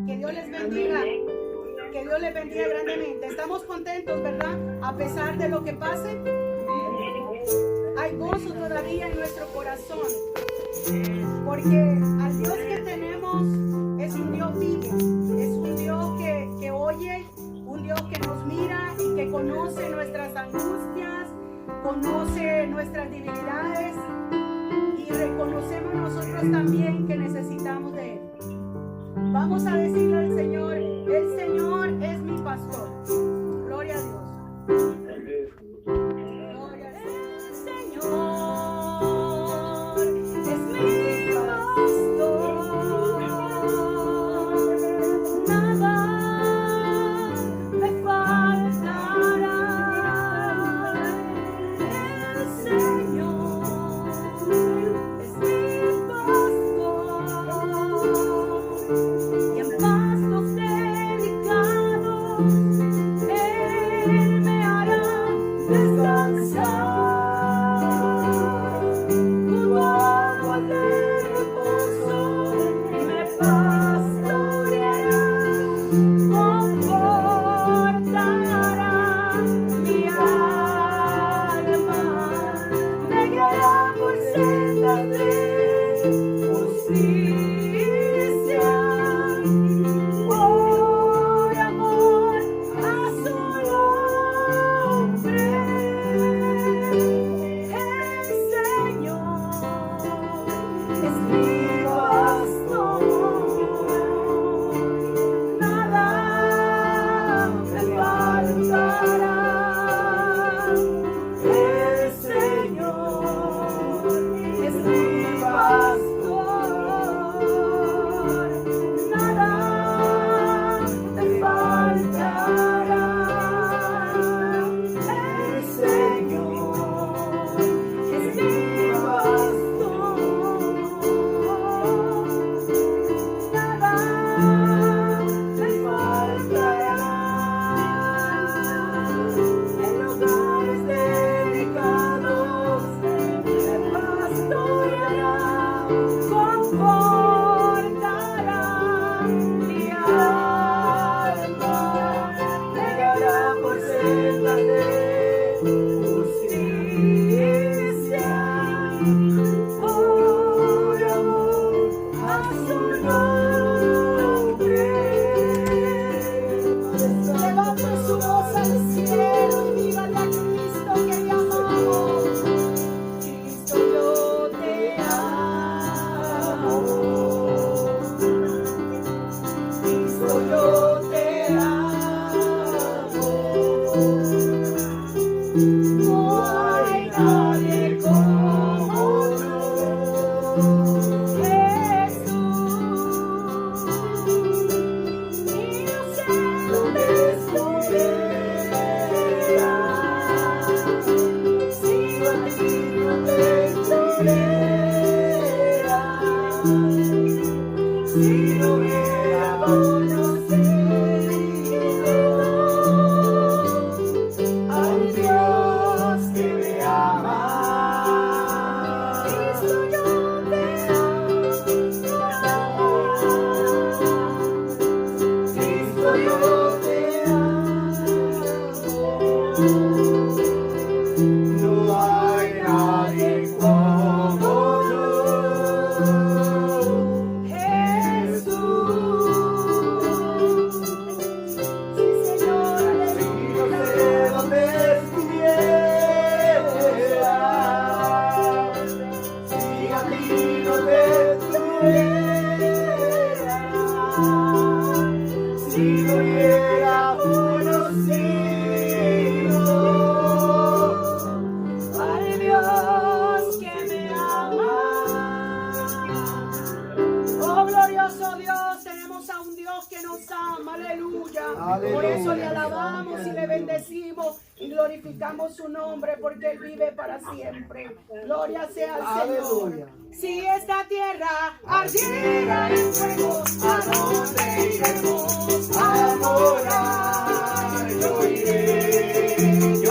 Que Dios les bendiga. Que Dios les bendiga grandemente. Estamos contentos, ¿verdad? A pesar de lo que pase, hay gozo todavía en nuestro corazón. Porque al Dios que tenemos es un Dios vivo. Es un Dios que oye, un Dios que nos mira y que conoce nuestras angustias, conoce nuestras debilidades. Y reconocemos nosotros también que necesitamos de Él. Vamos a decirle al Señor, el Señor es mi pastor. Gloria a Dios. Gloria al Señor. Es mi pastor. Nada me faltará. El Señor es mi pastor. Y en pastos delicados Él me hará descansar. Junto a aguas de reposo me pastoreará, confortará mi alma, me guiará por sendas de justicia. Por amor a su nombre, el Señor es mi pastor. Nada me faltará. El Señor es mi pastor. Nada me faltará. El Señor es mi pastor. Nada me faltará. En lugares delicados me pastoreará, confortará mi alma, me guiará por sendas de justicia. Por amor a su nombre. Levante su voz al cielo y dígale a Cristo que le amamos. Cristo, yo te amo. Cristo, yo te amo. No hay nadie como tú, Jesús. Y no sé dónde estuvieras, si a ti no te estuvieras, si no hubiera conocido al Dios que me ama. Cristo, yo te amo. Cristo, yo te amo. No hay nadie como tú, Jesús. Sí, Señor, aleluya. No sé dónde estuvieras, si a ti no te estuvieras, si no hubiera conocido al Dios que me ama. Oh, glorioso Dios, tenemos a un Dios que nos ama, aleluya. Por eso le alabamos y le bendecimos y glorificamos su nombre, porque Él vive para siempre. Gloria sea al Señor. Si esta tierra ardiera en fuego, ¿a dónde iremos a morar? Yo iré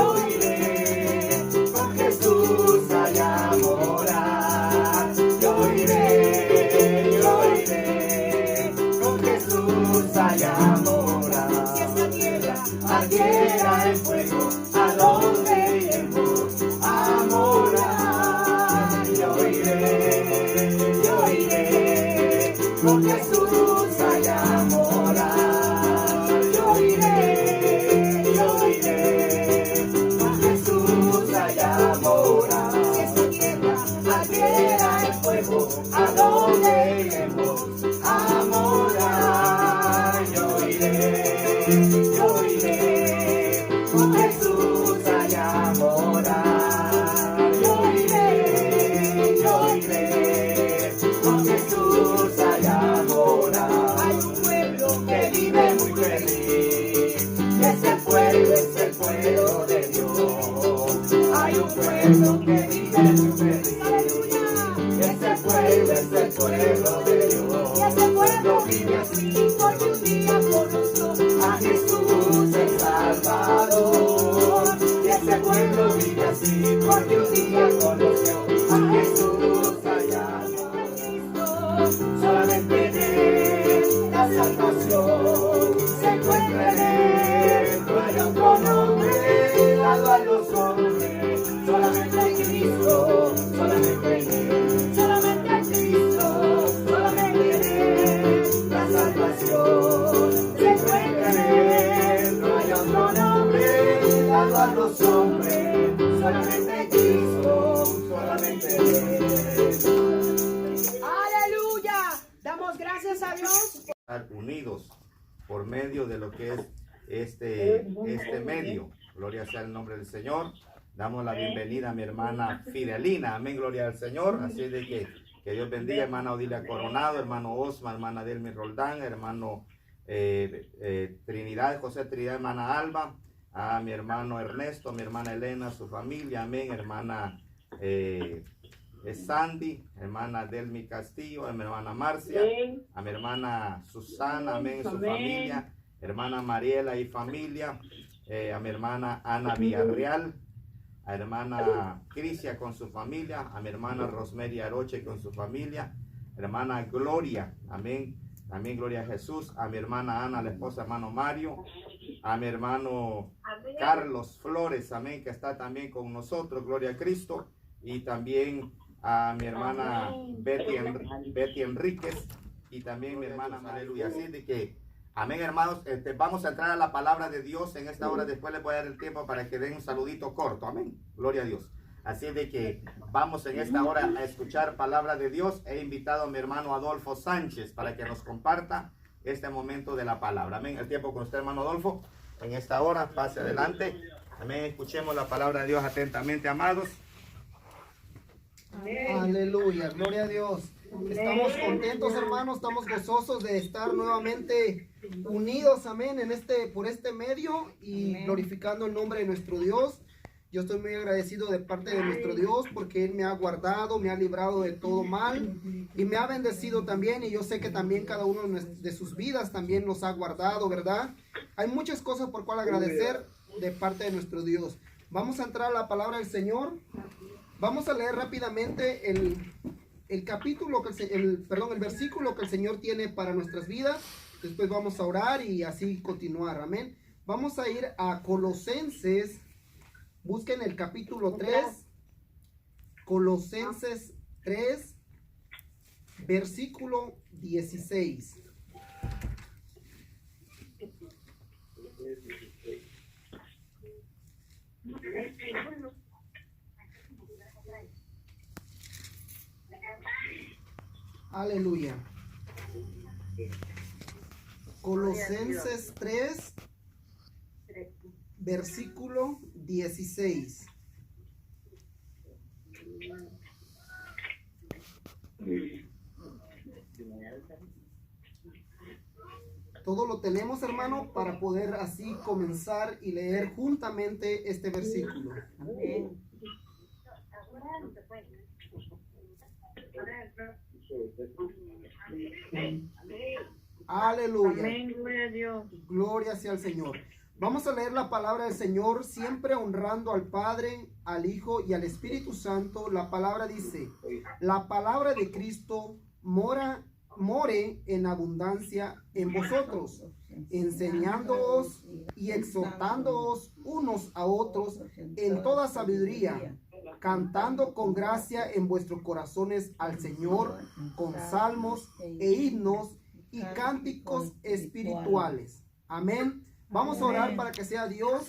con Jesús allá a morar. Yo iré con Jesús allá mora. Si esta tierra ardiera en fuego, ¿a dónde iremos a morar? Yo iré con Jesús allá morar. Yo iré con Jesús allá morar. si esta tierra Ardiera en fuego, ¿a dónde iremos a morar? Yo iré con Jesús allá morar. Yo iré con Jesús allá morar. hay un pueblo Que vive muy feliz, y ese pueblo es el pueblo de Dios. Hay un pueblo que vive muy feliz, aleluya, y ese pueblo es el pueblo de Dios. y ese pueblo Vive así, porque un día conoció a Jesús el Salvador. Y ese pueblo vive así, porque un día conoció a Jesús allá Cristo. Solamente en Él la salvación se encuentra en Él. No hay otro nombre dado a los hombres. Solamente en Cristo, solamente en Él. Solamente en Cristo, solamente en Él. La salvación se encuentra en Él. No hay otro nombre dado a los hombres. Solamente en Cristo, solamente en Él. aleluya. Damos gracias a Dios. Unidos por medio de lo que es este medio. Gloria sea el nombre del Señor. Damos la bienvenida a mi hermana Fidelina. Amén, gloria al Señor. Así de que Dios bendiga, hermana Odilia Coronado, hermano Osma, hermana Delmi Roldán, hermano Trinidad, José Trinidad, hermana Alba, a mi hermano Ernesto, mi hermana Elena, su familia, amén, hermana Sandy, hermana Delmi Castillo, a mi hermana Marcia, a mi hermana Susana, amén, su familia, hermana Mariela y familia, a mi hermana Ana Villarreal, a hermana Crisia con su familia, a mi hermana Rosemary Aroche con su familia, hermana Gloria, amén, también gloria a Jesús, a mi hermana Ana, la esposa, hermano Mario, a mi hermano Carlos Flores, amén, que está también con nosotros, gloria a Cristo, y también a mi hermana Betty Enríquez, y también mi hermana, aleluya. Así de que, amén, hermanos, vamos a entrar a la palabra de Dios en esta hora. Después les voy a dar el tiempo para que den un saludito corto, amén, gloria a Dios. Así de que vamos en esta hora a escuchar palabra de Dios. He invitado a mi hermano Adolfo Sánchez para que nos comparta este momento de la palabra, amén. El tiempo con usted, hermano Adolfo, en esta hora, pase adelante, amén. Escuchemos la palabra de Dios atentamente, amados. Aleluya, gloria a Dios. Estamos contentos, hermanos, estamos gozosos de estar nuevamente unidos, amén, por este medio y glorificando el nombre de nuestro Dios. Yo estoy muy agradecido de parte de nuestro Dios porque Él me ha guardado, me ha librado de todo mal y me ha bendecido también, y yo sé que también cada uno de sus vidas también nos ha guardado, ¿verdad? Hay muchas cosas por cual agradecer de parte de nuestro Dios. Vamos a entrar a la palabra del Señor. Vamos a leer rápidamente el capítulo, el versículo que el Señor tiene para nuestras vidas. Después vamos a orar y así continuar, amén. Vamos a ir a Colosenses. Busquen el capítulo 3, Colosenses 3, versículo 16. Aleluya. Colosenses 3, versículo 16. Todo lo tenemos, hermano, para poder así comenzar y leer juntamente este versículo. Amén. Aleluya. Amén, gloria a Dios. Gloria sea al Señor. Vamos a leer la palabra del Señor, siempre honrando al Padre, al Hijo y al Espíritu Santo. La palabra dice: la palabra de Cristo more en abundancia en vosotros, enseñándoos y exhortándoos unos a otros en toda sabiduría, cantando con gracia en vuestros corazones al Señor con salmos e himnos y cánticos espirituales. Amén. Vamos a orar para que sea Dios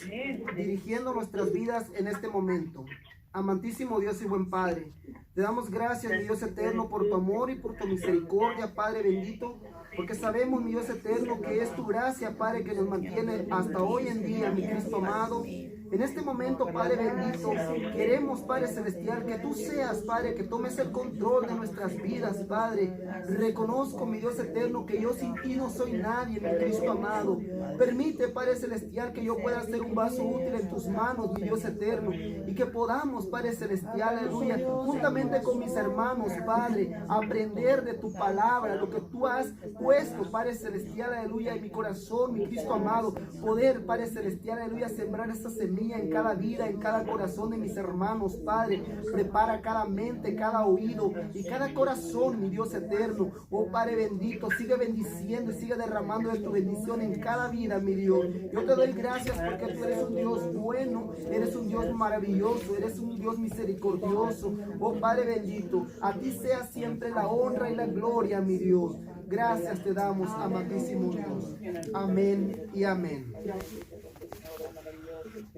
dirigiendo nuestras vidas en este momento. Amantísimo Dios y buen Padre, te damos gracias, mi Dios eterno, por tu amor y por tu misericordia, Padre bendito, porque sabemos, mi Dios eterno, que es tu gracia, Padre, que nos mantiene hasta hoy en día, mi Cristo amado. En este momento, Padre bendito, queremos, Padre celestial, que tú seas, Padre, que tomes el control de nuestras vidas, Padre. Reconozco, mi Dios eterno, que yo sin ti no soy nadie, mi Cristo amado. Permite, Padre celestial, que yo pueda ser un vaso útil en tus manos, mi Dios eterno, y que podamos, Padre celestial, aleluya, juntamente con mis hermanos, Padre, aprender de tu palabra, lo que tú has puesto, Padre celestial, aleluya, en mi corazón, mi Cristo amado, poder, Padre celestial, aleluya, sembrar esa semilla en cada vida, en cada corazón de mis hermanos, Padre. Prepara cada mente, cada oído y cada corazón, mi Dios eterno. Oh Padre bendito, sigue bendiciendo y sigue derramando de tu bendición en cada vida, mi Dios. Yo te doy gracias porque tú eres un Dios bueno, eres un Dios maravilloso, eres un Dios misericordioso. Oh Padre bendito, a ti sea siempre la honra y la gloria, mi Dios. Gracias te damos, amadísimo Dios. Amén y amén.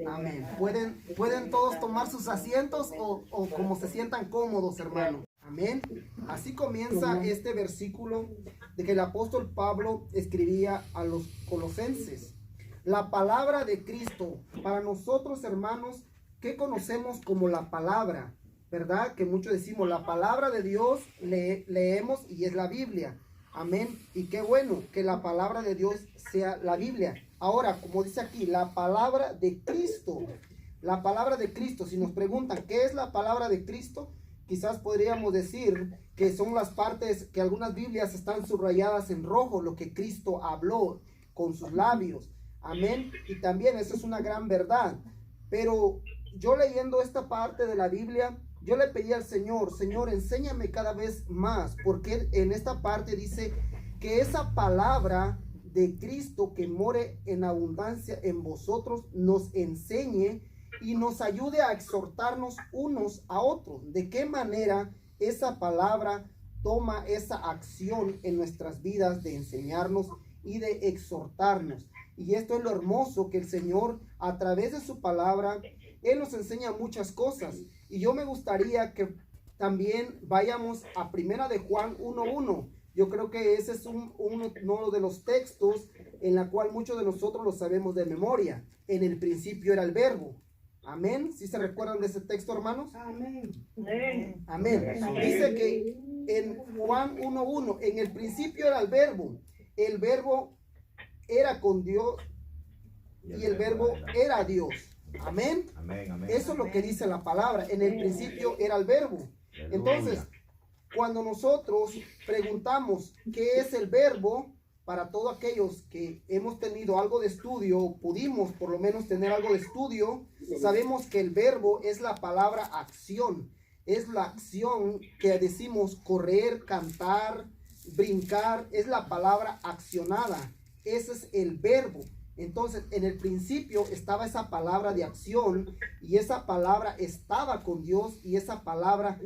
Amén. ¿Pueden todos tomar sus asientos o como se sientan cómodos, hermano? Amén. Así comienza este versículo de que el apóstol Pablo escribía a los colosenses. La palabra de Cristo, para nosotros, hermanos, ¿qué conocemos como la palabra? ¿Verdad? Que muchos decimos, la palabra de Dios leemos y es la Biblia. Amén. Y qué bueno que la palabra de Dios sea la Biblia. Ahora, como dice aquí, la palabra de Cristo. La palabra de Cristo. Si nos preguntan, ¿qué es la palabra de Cristo? Quizás podríamos decir que son las partes que algunas Biblias están subrayadas en rojo, lo que Cristo habló con sus labios. Amén. Y también eso es una gran verdad. Pero yo leyendo esta parte de la Biblia, yo le pedí al Señor, Señor, enséñame cada vez más, porque en esta parte dice que esa palabra de Cristo que more en abundancia en vosotros nos enseñe y nos ayude a exhortarnos unos a otros. ¿De qué manera esa palabra toma esa acción en nuestras vidas de enseñarnos y de exhortarnos? Y esto es lo hermoso, que el Señor a través de su palabra, Él nos enseña muchas cosas. Y yo me gustaría que también vayamos a Primera de Juan 1:1. Yo creo que ese es uno de los textos en la cual muchos de nosotros lo sabemos de memoria. En el principio era el verbo. Amén. ¿Sí se recuerdan de ese texto, hermanos? Amén. Amén. Dice que en Juan 1:1, en el principio era el verbo era con Dios y el verbo era Dios. Amén. Amén, amén. Eso es lo que dice la palabra. En el principio era el verbo. Entonces, cuando nosotros preguntamos qué es el verbo, para todos aquellos que hemos tenido algo de estudio, pudimos por lo menos tener algo de estudio, sabemos que el verbo es la palabra acción. Es la acción que decimos correr, cantar, brincar, es la palabra accionada. Ese es el verbo. Entonces, en el principio estaba esa palabra de acción y esa palabra estaba con Dios y esa palabra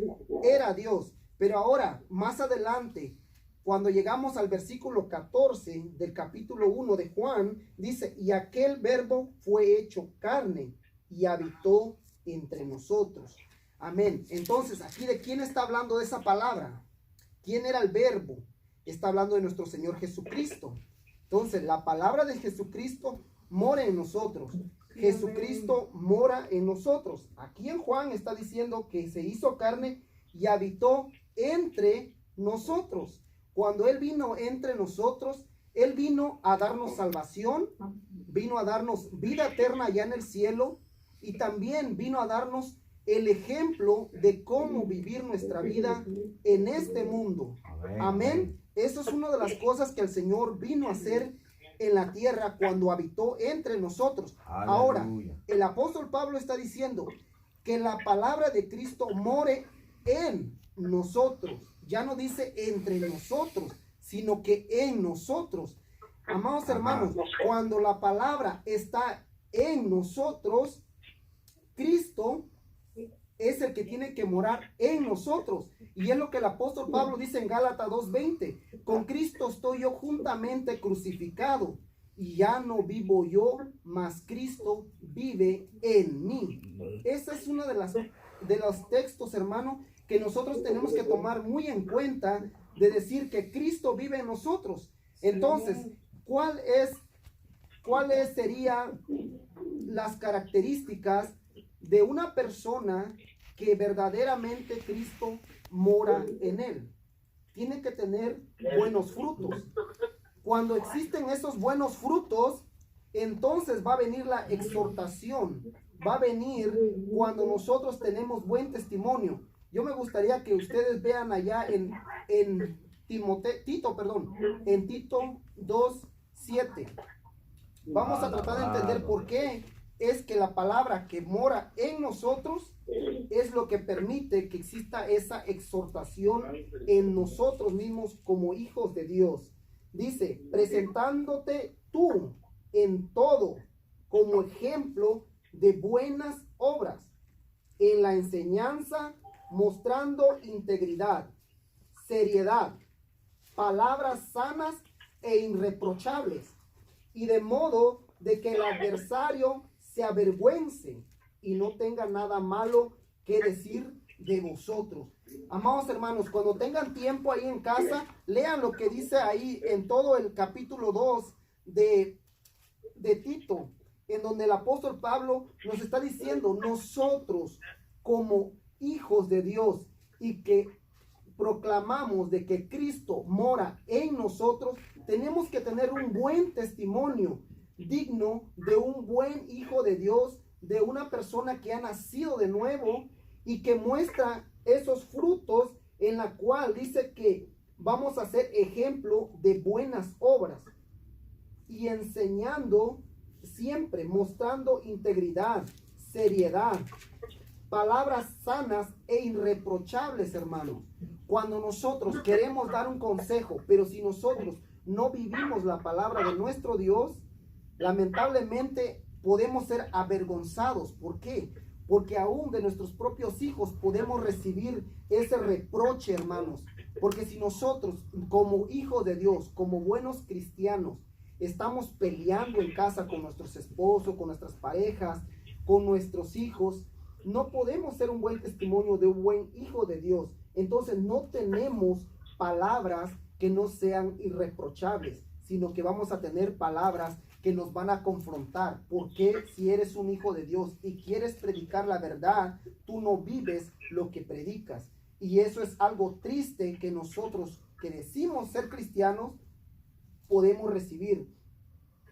era Dios. Pero ahora, más adelante, cuando llegamos al versículo 14 del capítulo 1 de Juan, dice, y aquel verbo fue hecho carne y habitó entre nosotros. Amén. Entonces, aquí ¿de quién está hablando de esa palabra? ¿Quién era el verbo? Está hablando de nuestro Señor Jesucristo. Entonces, la palabra de Jesucristo mora en nosotros. Jesucristo mora en nosotros. Aquí en Juan está diciendo que se hizo carne y habitó entre nosotros. Cuando Él vino entre nosotros, Él vino a darnos salvación, vino a darnos vida eterna allá en el cielo y también vino a darnos el ejemplo de cómo vivir nuestra vida en este mundo. Amén. Eso es una de las cosas que el Señor vino a hacer en la tierra cuando habitó entre nosotros. Aleluya. Ahora, el apóstol Pablo está diciendo que la palabra de Cristo more en nosotros. Ya no dice entre nosotros, sino que en nosotros. Amados hermanos, cuando la palabra está en nosotros, Cristo es el que tiene que morar en nosotros. Y es lo que el apóstol Pablo dice en Gálatas 2:20. Con Cristo estoy yo juntamente crucificado. Y ya no vivo yo, mas Cristo vive en mí. Esa es una de los textos, hermano, que nosotros tenemos que tomar muy en cuenta, de decir que Cristo vive en nosotros. Entonces, ¿cuáles serían las características de una persona que verdaderamente Cristo mora en él? Tiene que tener buenos frutos. Cuando existen esos buenos frutos, entonces va a venir la exhortación. Va a venir cuando nosotros tenemos buen testimonio. Yo me gustaría que ustedes vean allá en Tito 2:7. Vamos a tratar de entender por qué es que la palabra que mora en nosotros es lo que permite que exista esa exhortación en nosotros mismos como hijos de Dios. Dice, presentándote tú en todo como ejemplo de buenas obras, en la enseñanza, mostrando integridad, seriedad, palabras sanas e irreprochables, y de modo de que el adversario se avergüence y no tenga nada malo que decir de vosotros. Amados hermanos, cuando tengan tiempo ahí en casa, lean lo que dice ahí en todo el capítulo 2 de Tito, en donde el apóstol Pablo nos está diciendo, nosotros como hijos de Dios y que proclamamos de que Cristo mora en nosotros, tenemos que tener un buen testimonio digno de un buen hijo de Dios, de una persona que ha nacido de nuevo y que muestra esos frutos, en la cual dice que vamos a ser ejemplo de buenas obras y enseñando siempre, mostrando integridad, seriedad, palabras sanas e irreprochables, hermanos. Cuando nosotros queremos dar un consejo, pero si nosotros no vivimos la palabra de nuestro Dios, lamentablemente podemos ser avergonzados. ¿Por qué? Porque aún de nuestros propios hijos podemos recibir ese reproche, hermanos. Porque si nosotros, como hijos de Dios, como buenos cristianos, estamos peleando en casa con nuestros esposos, con nuestras parejas, con nuestros hijos, no podemos ser un buen testimonio de un buen hijo de Dios. Entonces no tenemos palabras que no sean irreprochables, sino que vamos a tener palabras que nos van a confrontar. Porque si eres un hijo de Dios y quieres predicar la verdad, tú no vives lo que predicas. Y eso es algo triste que nosotros que decimos ser cristianos podemos recibir.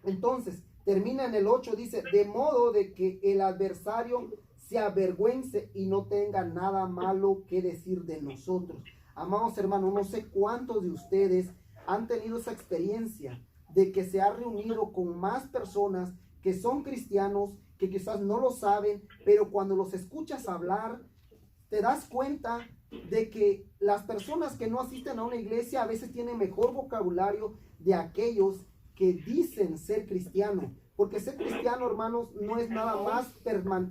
Entonces, termina en el 8, dice, de modo de que el adversario se avergüence y no tenga nada malo que decir de nosotros. Amados hermanos, no sé cuántos de ustedes han tenido esa experiencia de que se ha reunido con más personas que son cristianos, que quizás no lo saben, pero cuando los escuchas hablar, te das cuenta de que las personas que no asisten a una iglesia a veces tienen mejor vocabulario de aquellos que dicen ser cristianos. Porque ser cristiano, hermanos, no es nada más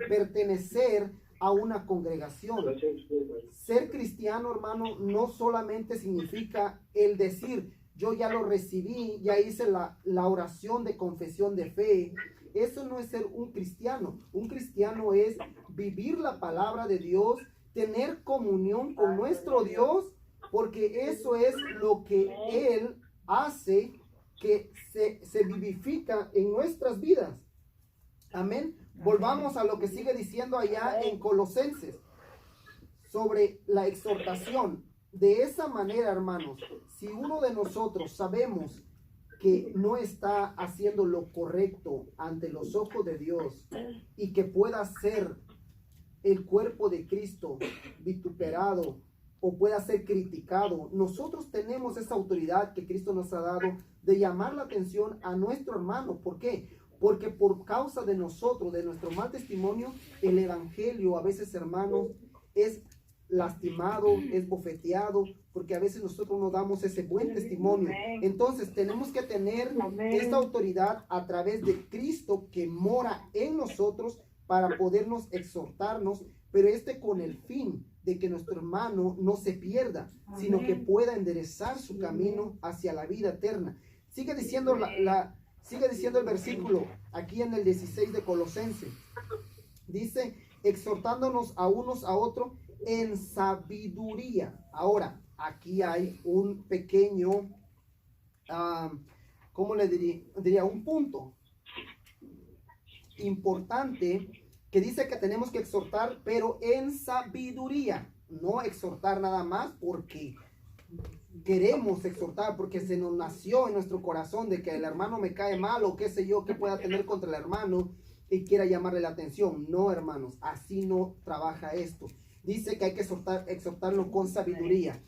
pertenecer a una congregación. Ser cristiano, hermano, no solamente significa el decir, yo ya lo recibí, ya hice la oración de confesión de fe. Eso no es ser un cristiano. Un cristiano es vivir la palabra de Dios, tener comunión con nuestro Dios, porque eso es lo que Él hace que se vivifica en nuestras vidas. Amén. Volvamos a lo que sigue diciendo allá en Colosenses sobre la exhortación. De esa manera, hermanos, si uno de nosotros sabemos que no está haciendo lo correcto ante los ojos de Dios y que pueda ser el cuerpo de Cristo vituperado o pueda ser criticado, nosotros tenemos esa autoridad que Cristo nos ha dado de llamar la atención a nuestro hermano. ¿Por qué? Porque por causa de nosotros, de nuestro mal testimonio, el evangelio a veces, hermanos, es lastimado, es bofeteado, porque a veces nosotros no damos ese buen testimonio. Entonces tenemos que tener esta autoridad a través de Cristo que mora en nosotros para podernos exhortarnos, pero con el fin de que nuestro hermano no se pierda, sino que pueda enderezar su camino hacia la vida eterna. Sigue diciendo sigue diciendo el versículo aquí en el 16 de Colosenses. Dice, exhortándonos a unos a otros en sabiduría. Ahora, aquí hay un pequeño, ¿cómo le diría? Un punto importante que dice que tenemos que exhortar, pero en sabiduría. No exhortar nada más porque queremos exhortar, porque se nos nació en nuestro corazón de que el hermano me cae mal o qué sé yo, que pueda tener contra el hermano y quiera llamarle la atención. No, hermanos, así no trabaja esto. Dice que hay que exhortarlo con sabiduría.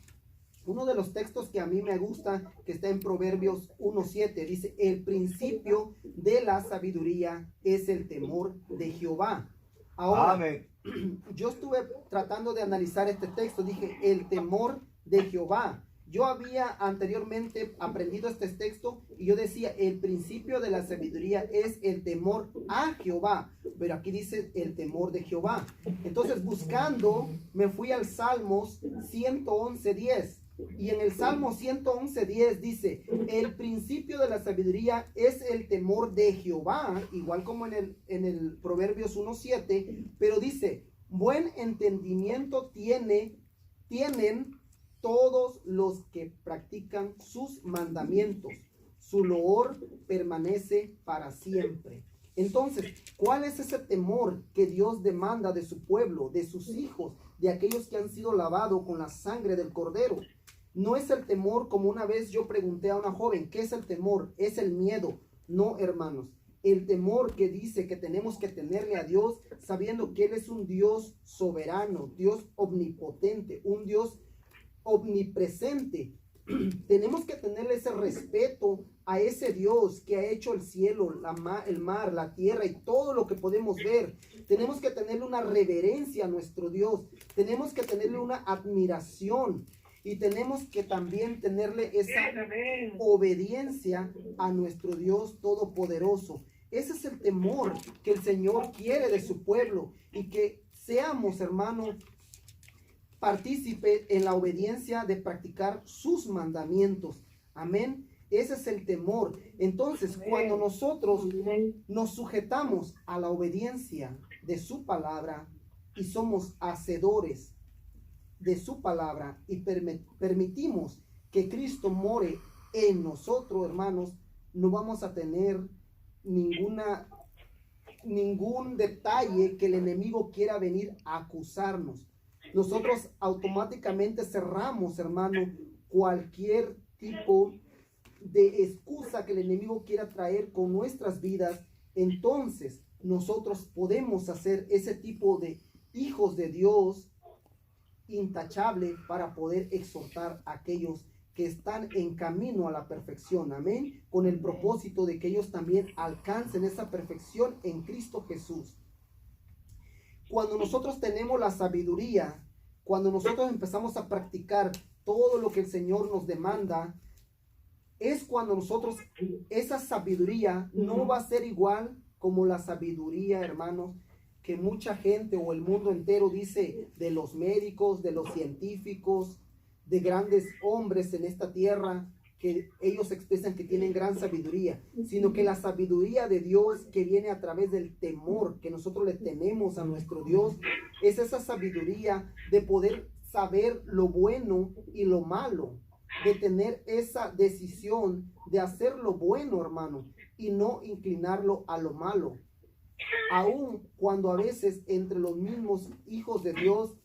Uno de los textos que a mí me gusta, que está en Proverbios 1:7, dice, el principio de la sabiduría es el temor de Jehová. Ahora, amén. Yo estuve tratando de analizar este texto, dije, el temor de Jehová. Yo había anteriormente aprendido este texto y yo decía, el principio de la sabiduría es el temor a Jehová, pero aquí dice el temor de Jehová. Entonces, buscando, me fui al Salmos 111:10. Y en el Salmo 111:10 dice, el principio de la sabiduría es el temor de Jehová, igual como en el Proverbios 1:7, pero dice, buen entendimiento tienen todos los que practican sus mandamientos. Su loor permanece para siempre. Entonces, ¿cuál es ese temor que Dios demanda de su pueblo, de sus hijos, de aquellos que han sido lavados con la sangre del Cordero? No es el temor como una vez yo pregunté a una joven, ¿qué es el temor? Es el miedo. No, hermanos. El temor que dice que tenemos que tenerle a Dios, sabiendo que Él es un Dios soberano, Dios omnipotente, un Dios omnipresente. Tenemos que tenerle ese respeto a ese Dios que ha hecho el cielo, el mar, la tierra y todo lo que podemos ver. Tenemos que tenerle una reverencia a nuestro Dios. Tenemos que tenerle una admiración. Y tenemos que también tenerle esa obediencia a nuestro Dios Todopoderoso. Ese es el temor que el Señor quiere de su pueblo. Y que seamos, hermanos, partícipe en la obediencia de practicar sus mandamientos. Amén. Ese es el temor. Entonces, cuando nosotros nos sujetamos a la obediencia de su palabra y somos hacedores de su palabra y permitimos que Cristo more en nosotros, hermanos, no vamos a tener ningún detalle que el enemigo quiera venir a acusarnos. Nosotros automáticamente cerramos, hermano, cualquier tipo de excusa que el enemigo quiera traer con nuestras vidas. Entonces nosotros podemos hacer ese tipo de hijos de Dios intachable para poder exhortar a aquellos que están en camino a la perfección. Amén. Con el propósito de que ellos también alcancen esa perfección en Cristo Jesús. Cuando nosotros tenemos la sabiduría, cuando nosotros empezamos a practicar todo lo que el Señor nos demanda, es cuando nosotros, esa sabiduría no va a ser igual como la sabiduría, hermanos, que mucha gente o el mundo entero dice de los médicos, de los científicos, de grandes hombres en esta tierra, que ellos expresan que tienen gran sabiduría, sino que la sabiduría de Dios que viene a través del temor que nosotros le tenemos a nuestro Dios, es esa sabiduría de poder saber lo bueno y lo malo, de tener esa decisión de hacer lo bueno, hermano, y no inclinarlo a lo malo. Aun cuando a veces entre los mismos hijos de Dios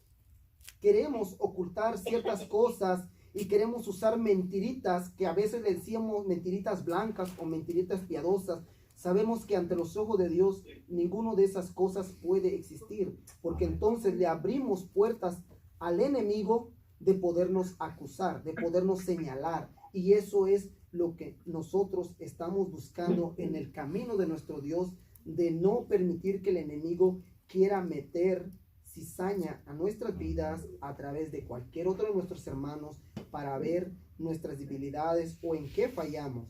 queremos ocultar ciertas cosas y queremos usar mentiritas, que a veces le decíamos mentiritas blancas o mentiritas piadosas, sabemos que ante los ojos de Dios ninguno de esas cosas puede existir, porque entonces le abrimos puertas al enemigo de podernos acusar, de podernos señalar, y eso es lo que nosotros estamos buscando en el camino de nuestro Dios, de no permitir que el enemigo quiera meter cizaña a nuestras vidas a través de cualquier otro de nuestros hermanos para ver nuestras debilidades o en qué fallamos.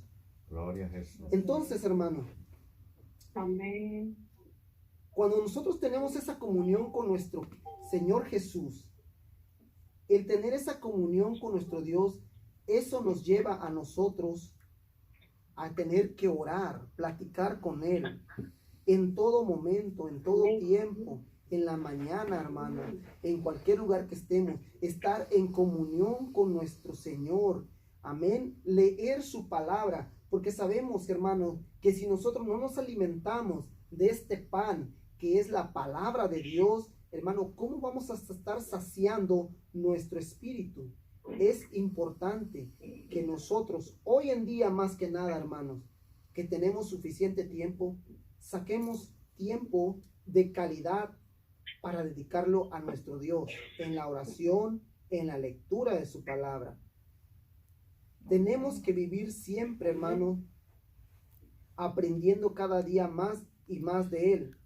Gloria a Jesús. Entonces, hermano, Amén. cuando nosotros tenemos esa comunión con nuestro Señor Jesús, el tener esa comunión con nuestro Dios, eso nos lleva a nosotros a tener que orar, platicar con Él en todo momento, en todo tiempo, en la mañana, hermano, en cualquier lugar que estemos, estar en comunión con nuestro Señor. Amén. Leer su palabra, porque sabemos, hermano, que si nosotros no nos alimentamos de este pan, que es la palabra de Dios, hermano, ¿cómo vamos a estar saciando nuestro espíritu? Es importante que nosotros, hoy en día más que nada, hermanos, que tenemos suficiente tiempo, saquemos tiempo de calidad para dedicarlo a nuestro Dios, en la oración, en la lectura de su palabra. Tenemos que vivir siempre, hermano, aprendiendo cada día más y más de Él.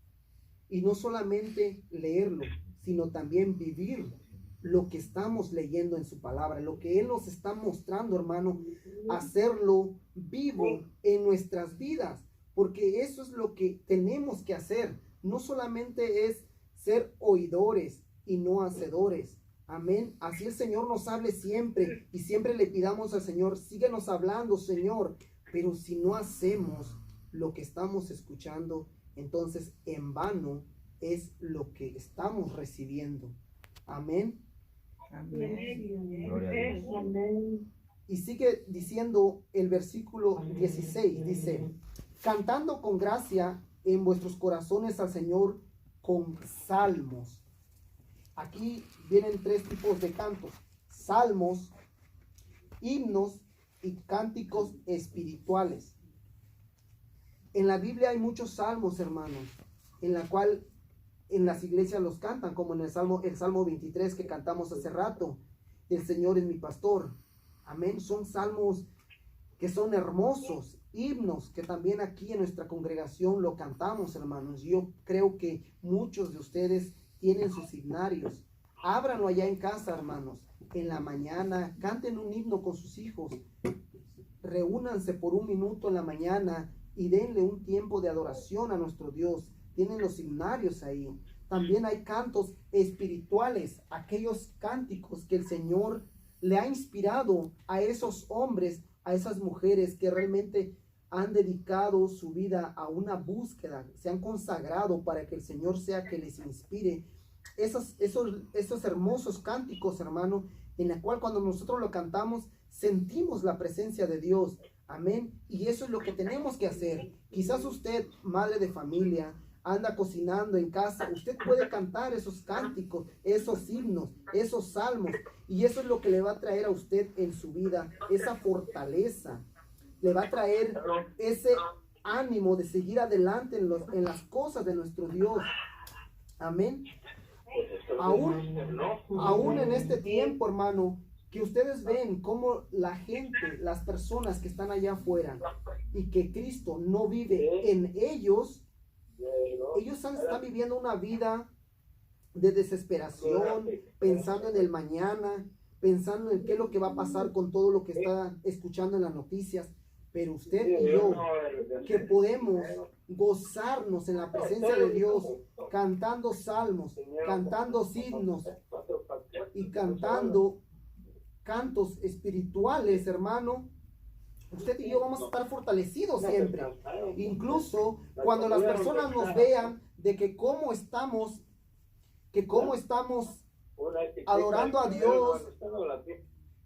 Y no solamente leerlo, sino también vivir lo que estamos leyendo en su palabra, lo que Él nos está mostrando, hermano, hacerlo vivo en nuestras vidas, porque eso es lo que tenemos que hacer. No solamente es ser oidores y no hacedores. Amén. Así el Señor nos hable siempre y siempre le pidamos al Señor, síguenos hablando, Señor. Pero si no hacemos lo que estamos escuchando, entonces en vano es lo que estamos recibiendo. Amén. Gloria a Dios. Amén. Y sigue diciendo el versículo 16, dice, cantando con gracia en vuestros corazones al Señor con salmos. Aquí vienen tres tipos de cantos: salmos, himnos y cánticos espirituales. En la Biblia hay muchos salmos, hermanos, en la cual en las iglesias los cantan, como en el Salmo 23 que cantamos hace rato, el Señor es mi pastor. Amén. Son salmos que son hermosos, himnos que también aquí en nuestra congregación lo cantamos, hermanos. Yo creo que muchos de ustedes tienen sus himnarios. Ábranlo allá en casa, hermanos. En la mañana, canten un himno con sus hijos. Reúnanse por un minuto en la mañana y denle un tiempo de adoración a nuestro Dios. Tienen los himnarios ahí. También hay cantos espirituales, aquellos cánticos que el Señor le ha inspirado a esos hombres, a esas mujeres que realmente han dedicado su vida a una búsqueda, se han consagrado para que el Señor sea que les inspire esos hermosos cánticos, hermano, en la cual cuando nosotros lo cantamos sentimos la presencia de Dios. Amén. Y eso es lo que tenemos que hacer. Quizás usted, madre de familia, anda cocinando en casa, usted puede cantar esos cánticos, esos himnos, esos salmos, y eso es lo que le va a traer a usted en su vida, esa fortaleza, le va a traer ese ánimo de seguir adelante en las cosas de nuestro Dios. Amén. Aún en este tiempo, hermano, que ustedes ven cómo la gente, las personas que están allá afuera y que Cristo no vive en ellos, están viviendo una vida de desesperación, pensando en el mañana, pensando en qué es lo que va a pasar con todo lo que está escuchando en las noticias. Pero usted y yo, que podemos gozarnos en la presencia de Dios, cantando salmos, cantando himnos y cantando cantos espirituales, hermano, usted y yo vamos a estar fortalecidos siempre. Incluso cuando las personas nos vean de que cómo estamos adorando a Dios,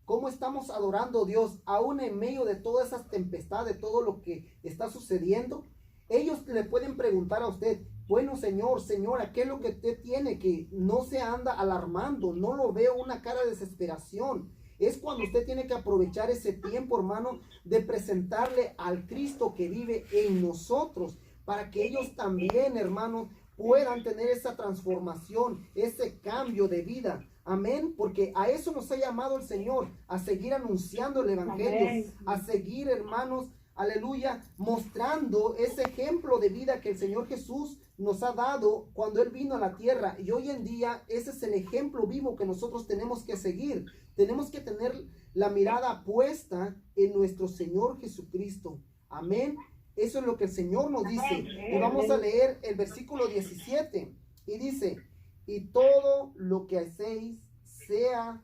cómo estamos adorando a Dios, aún en medio de todas esas tempestades, de todo lo que está sucediendo, ellos le pueden preguntar a usted, bueno, señor, señora, ¿qué es lo que usted tiene? Que no se anda alarmando, no lo veo una cara de desesperación. Es cuando usted tiene que aprovechar ese tiempo, hermano, de presentarle al Cristo que vive en nosotros, para que ellos también, hermano, puedan tener esa transformación, ese cambio de vida. Amén, porque a eso nos ha llamado el Señor, a seguir anunciando el Evangelio, a seguir, hermanos, aleluya, mostrando ese ejemplo de vida que el Señor Jesús nos ha dado cuando Él vino a la tierra. Y hoy en día ese es el ejemplo vivo que nosotros tenemos que seguir. Tenemos que tener la mirada puesta en nuestro Señor Jesucristo. Amén. Eso es lo que el Señor nos dice. Y vamos a leer el versículo 17. Y dice, y todo lo que hacéis, sea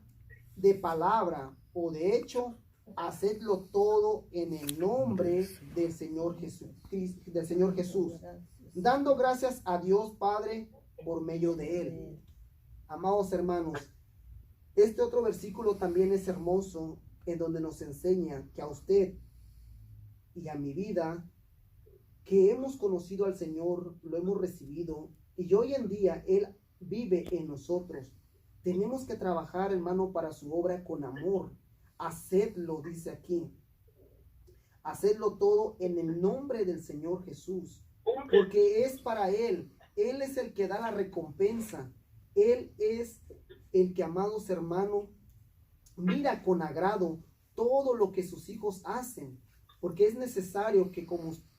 de palabra o de hecho, hacedlo todo en el nombre del Señor Jesús, dando gracias a Dios Padre por medio de Él. Amados hermanos, este otro versículo también es hermoso, en donde nos enseña que a usted y a mi vida, que hemos conocido al Señor, lo hemos recibido, y hoy en día Él vive en nosotros. Tenemos que trabajar, hermano, para su obra con amor. Hacedlo, dice aquí. Hacedlo todo en el nombre del Señor Jesús, porque es para Él. Él es el que da la recompensa. Él es el que, amados hermanos, mira con agrado todo lo que sus hijos hacen, porque es necesario que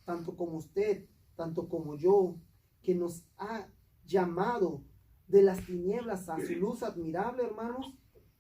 tanto como usted, tanto como yo, que nos ha llamado de las tinieblas a su luz admirable, hermanos,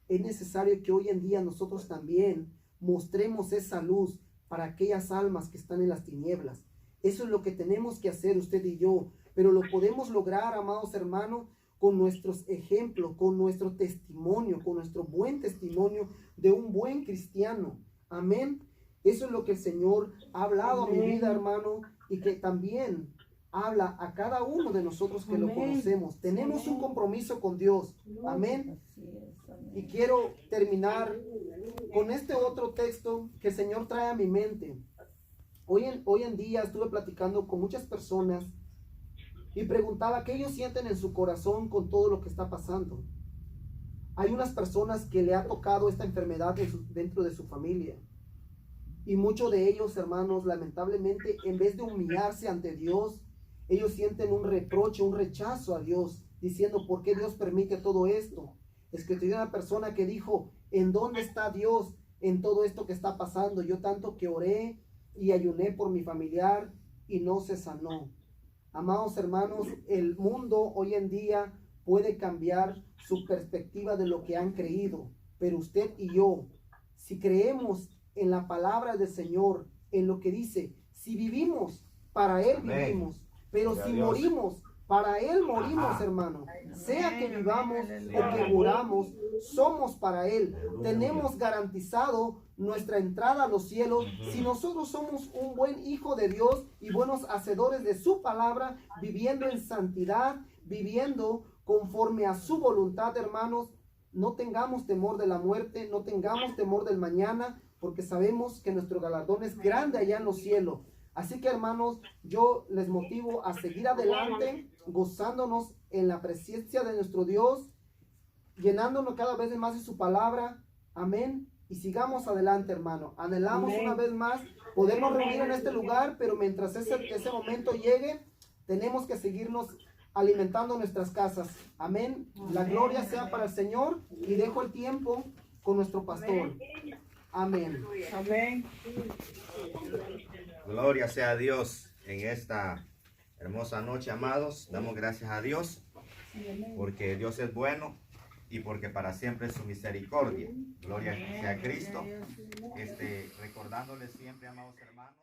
es necesario que hoy en día nosotros también mostremos esa luz para aquellas almas que están en las tinieblas. Eso es lo que tenemos que hacer usted y yo, pero lo podemos lograr, amados hermanos, con nuestros ejemplos, con nuestro testimonio, con nuestro buen testimonio de un buen cristiano. Amén. Eso es lo que el Señor ha hablado a mi vida, hermano, y que también habla a cada uno de nosotros que lo conocemos. Tenemos un compromiso con Dios. Amén. Y quiero terminar con este otro texto que el Señor trae a mi mente. Hoy en día estuve platicando con muchas personas y preguntaba qué ellos sienten en su corazón con todo lo que está pasando. Hay unas personas que le ha tocado esta enfermedad dentro de su familia. Y muchos de ellos, hermanos, lamentablemente, en vez de humillarse ante Dios, ellos sienten un reproche, un rechazo a Dios, diciendo, ¿por qué Dios permite todo esto? Es que tuve una persona que dijo, ¿en dónde está Dios en todo esto que está pasando? Yo tanto que oré y ayuné por mi familiar y no se sanó. Amados hermanos, el mundo hoy en día puede cambiar su perspectiva de lo que han creído, pero usted y yo, si creemos en la palabra del Señor, en lo que dice, si vivimos, para Él vivimos, pero si morimos, para Él morimos, hermano. Sea que vivamos o que muramos, somos para Él. Tenemos garantizado nuestra entrada a los cielos si nosotros somos un buen hijo de Dios y buenos hacedores de su palabra, viviendo en santidad, viviendo conforme a su voluntad, hermanos. No tengamos temor de la muerte, no tengamos temor del mañana, porque sabemos que nuestro galardón es grande allá en los cielos. Así que, hermanos, yo les motivo a seguir adelante, gozándonos en la presencia de nuestro Dios, llenándonos cada vez más de su palabra. Amén. Y sigamos adelante, hermano. Anhelamos una vez más podernos reunir en este lugar, pero mientras ese momento llegue, tenemos que seguirnos alimentando nuestras casas. Amén. La gloria sea para el Señor, y dejo el tiempo con nuestro pastor. Amén. Amén. Gloria sea a Dios en esta hermosa noche, amados. Damos gracias a Dios porque Dios es bueno y porque para siempre es su misericordia. Gloria sea a Cristo. Recordándoles siempre, amados hermanos.